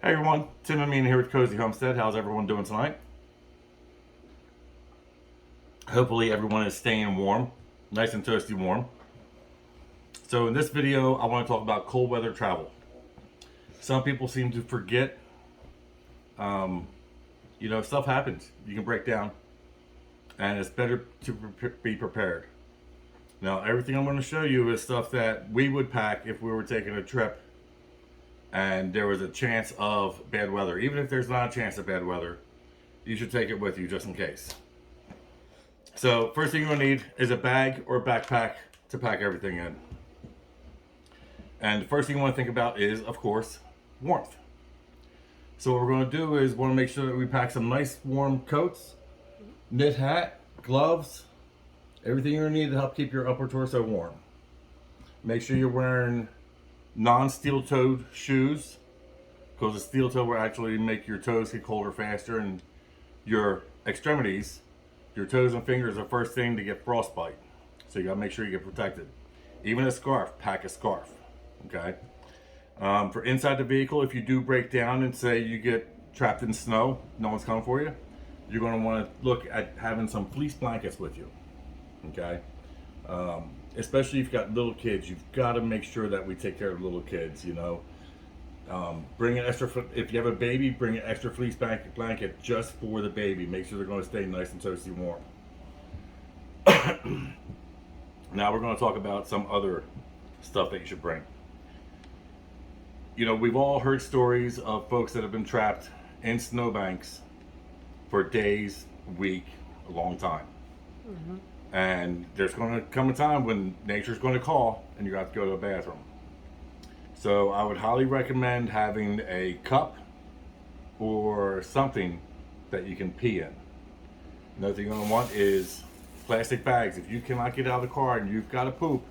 Hey everyone, Tim and Mean here with Cozy Homestead. How's everyone doing tonight? Hopefully everyone is staying warm, nice and toasty warm. So in this video, I want to talk about cold weather travel. Some people seem to forget, stuff happens. You can break down, and it's better to be prepared. Now, everything I'm going to show you is stuff that we would pack if we were taking a trip and there was a chance of bad weather. Even if there's not a chance of bad weather, you should take it with you just in case. So first thing you're going to need is a bag or a backpack to pack everything in. And the first thing you want to think about is, of course, warmth. So what we're going to do is want to make sure that we pack some nice warm coats, knit hat, gloves, everything you're going to need to help keep your upper torso warm. Make sure you're wearing non-steel-toed shoes, because the steel toe will actually make your toes get colder faster, and your extremities, your toes and fingers, are the first thing to get frostbite. So you got to make sure you get protected. Even a scarf, pack a scarf. Okay. For inside the vehicle, if you do break down and say you get trapped in snow, no one's coming for you, you're going to want to look at having some fleece blankets with you. Okay. Especially if you've got little kids, you've got to make sure that we take care of little kids. Bring an extra. If you have a baby, bring an extra fleece blanket just for the baby. Make sure they're going to stay nice and toasty warm. Now we're going to talk about some other stuff that you should bring. We've all heard stories of folks that have been trapped in snowbanks for days, a week, a long time. Mm-hmm. And there's going to come a time when nature's going to call and you're going to have to go to the bathroom. So I would highly recommend having a cup or something that you can pee in. Another thing you're going to want is plastic bags. If you cannot get out of the car and you've got to poop,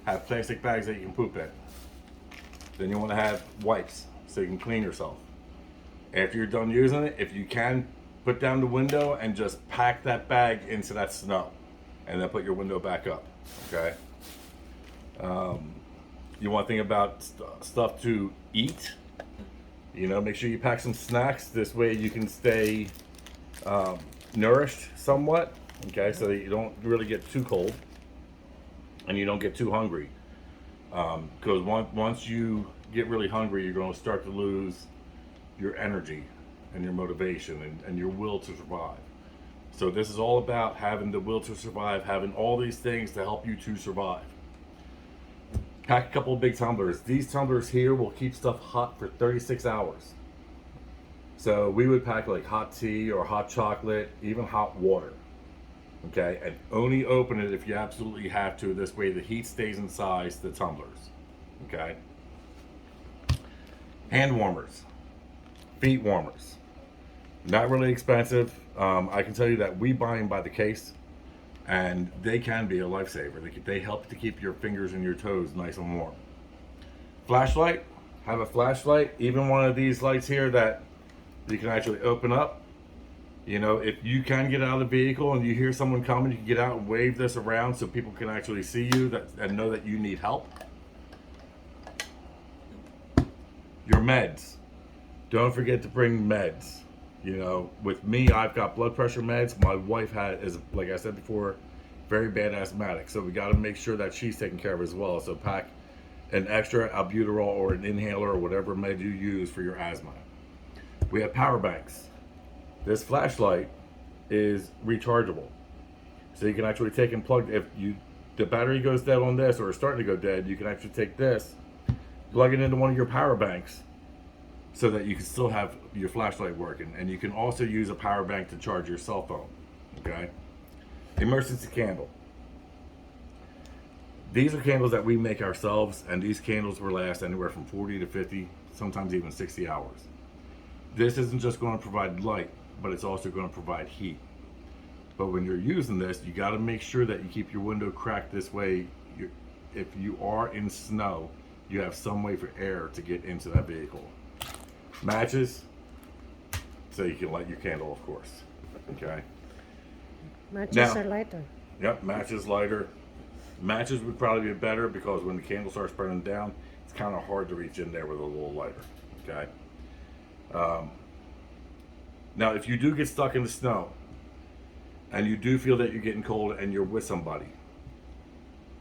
have plastic bags that you can poop in. Then you want to have wipes so you can clean yourself. After you're done using it, if you can, put down the window and just pack that bag into that snow. And then put your window back up, okay? You want to think about stuff to eat. Make sure you pack some snacks. This way you can stay nourished somewhat, okay? So that you don't really get too cold and you don't get too hungry. Because once you get really hungry, you're going to start to lose your energy and your motivation and your will to survive. So this is all about having the will to survive, having all these things to help you to survive. Pack a couple of big tumblers. These tumblers here will keep stuff hot for 36 hours. So we would pack like hot tea or hot chocolate, even hot water. Okay, and only open it if you absolutely have to. This way the heat stays inside the tumblers. Okay. Hand warmers, feet warmers. Not really expensive. I can tell you that we buy them by the case, and they can be a lifesaver. They help to keep your fingers and your toes nice and warm. Flashlight, have a flashlight, even one of these lights here that you can actually open up. If you can get out of the vehicle and you hear someone coming, you can get out and wave this around so people can actually see you and know that you need help. Your meds. Don't forget to bring meds. With me, I've got blood pressure meds. My wife is, like I said before, very bad asthmatic. So we got to make sure that she's taken care of as well. So pack an extra albuterol or an inhaler or whatever med you use for your asthma. We have power banks. This flashlight is rechargeable. So you can actually take and plug, if the battery goes dead on this or is starting to go dead, you can actually take this, plug it into one of your power banks, so that you can still have your flashlight working. And you can also use a power bank to charge your cell phone, okay? Emergency candle. These are candles that we make ourselves, and these candles will last anywhere from 40 to 50, sometimes even 60 hours. This isn't just going to provide light, but it's also going to provide heat. But when you're using this, you got to make sure that you keep your window cracked. This way, if you are in snow, you have some way for air to get into that vehicle. Matches, so you can light your candle, of course. Okay. Matches are lighter. Yep, matches lighter. Matches would probably be better because when the candle starts burning down, it's kind of hard to reach in there with a little lighter. Okay. Um, Now, if you do get stuck in the snow and you do feel that you're getting cold and you're with somebody,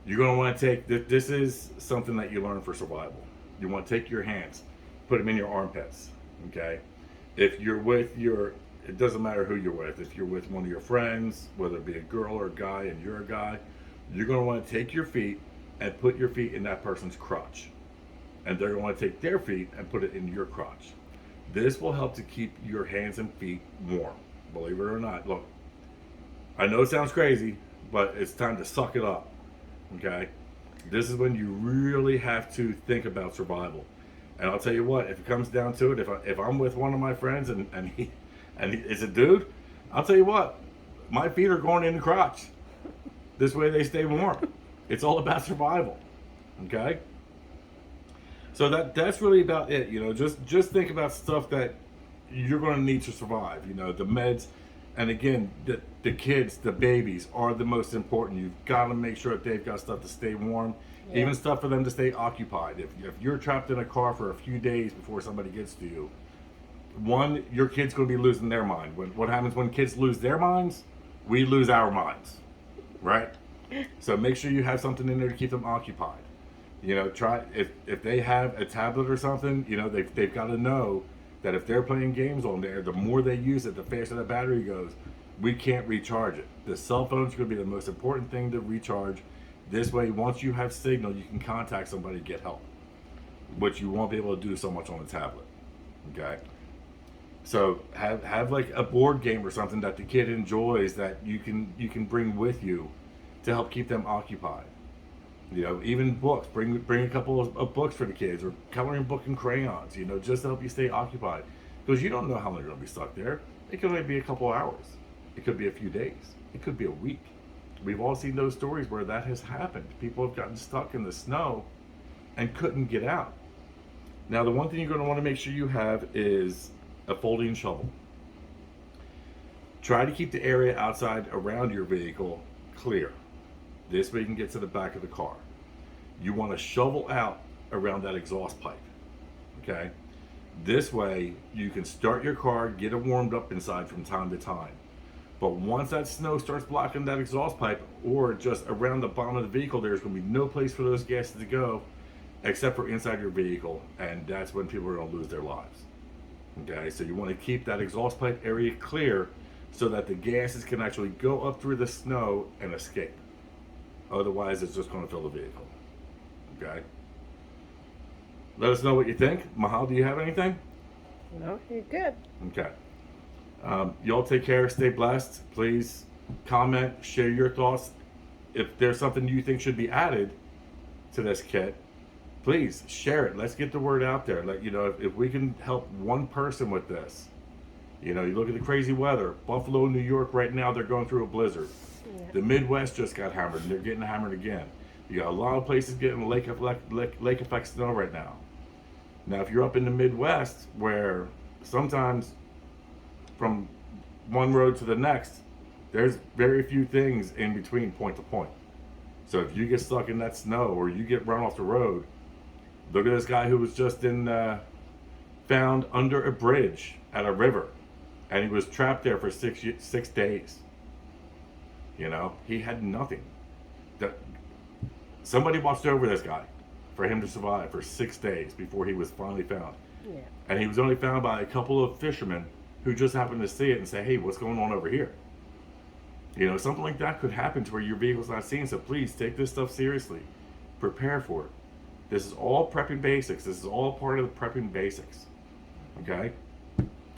you're going to want to take this is something that you learn for survival. You want to take your hands, put them in your armpits. Okay. If you're with it doesn't matter who you're with. If you're with one of your friends, whether it be a girl or a guy, and you're a guy, you're going to want to take your feet and put your feet in that person's crotch. And they're going to want to take their feet and put it in your crotch. This will help to keep your hands and feet warm. Believe it or not. Look, I know it sounds crazy, but it's time to suck it up. Okay? This is when you really have to think about survival. And I'll tell you what, if it comes down to it, if I'm with one of my friends and he is a dude, I'll tell you what, my feet are going in the crotch. This way they stay warm. It's all about survival. Okay? So that's really about it. Just think about stuff that you're going to need to survive. The meds, and again, the kids, the babies are the most important. You've got to make sure that they've got stuff to stay warm, even stuff for them to stay occupied. If you're trapped in a car for a few days before somebody gets to you, one, your kid's going to be losing their mind. What happens when kids lose their minds? We lose our minds, right? So make sure you have something in there to keep them occupied. Try if they have a tablet or something, they've got to know that if they're playing games on there, the more they use it, the faster the battery goes. We can't recharge it. The cell phone's going to be the most important thing to recharge. This way, once you have signal, you can contact somebody to get help, which you won't be able to do so much on the tablet. Okay. So have like a board game or something that the kid enjoys that you can bring with you to help keep them occupied. Even books. Bring a couple of books for the kids, or coloring book and crayons. Just to help you stay occupied, because you don't know how long you're going to be stuck there. It could only be a couple hours. It could be a few days. It could be a week. We've all seen those stories where that has happened. People have gotten stuck in the snow and couldn't get out. Now, the one thing you're going to want to make sure you have is a folding shovel. Try to keep the area outside around your vehicle clear. This way you can get to the back of the car. You want to shovel out around that exhaust pipe. Okay? This way you can start your car, get it warmed up inside from time to time. But once that snow starts blocking that exhaust pipe, or just around the bottom of the vehicle, there's going to be no place for those gases to go except for inside your vehicle, and that's when people are going to lose their lives. Okay? So you want to keep that exhaust pipe area clear so that the gases can actually go up through the snow and escape. Otherwise, it's just going to fill the vehicle. Okay? Let us know what you think. Mahal, do you have anything? No, you're good. Okay. Y'all take care. Stay blessed. Please comment, share your thoughts. If there's something you think should be added to this kit, please share it. Let's get the word out there. If we can help one person with this. You look at the crazy weather. Buffalo, New York, right now, they're going through a blizzard. Yeah. The Midwest just got hammered, and they're getting hammered again. You got a lot of places getting lake effect snow right now. Now, if you're up in the Midwest, where sometimes from one road to the next, there's very few things in between point to point. So if you get stuck in that snow or you get run off the road, look at this guy who was just found under a bridge at a river, and he was trapped there for 6 days. He had nothing. Somebody watched over this guy for him to survive for 6 days before he was finally found. Yeah. And he was only found by a couple of fishermen who just happened to see it and say, hey, what's going on over here? Something like that could happen to where your vehicle's not seen. So please take this stuff seriously. Prepare for it. This is all prepping basics. This is all part of the prepping basics. Okay?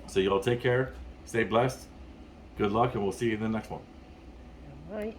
So y'all take care. Stay blessed. Good luck, and we'll see you in the next one. Bye.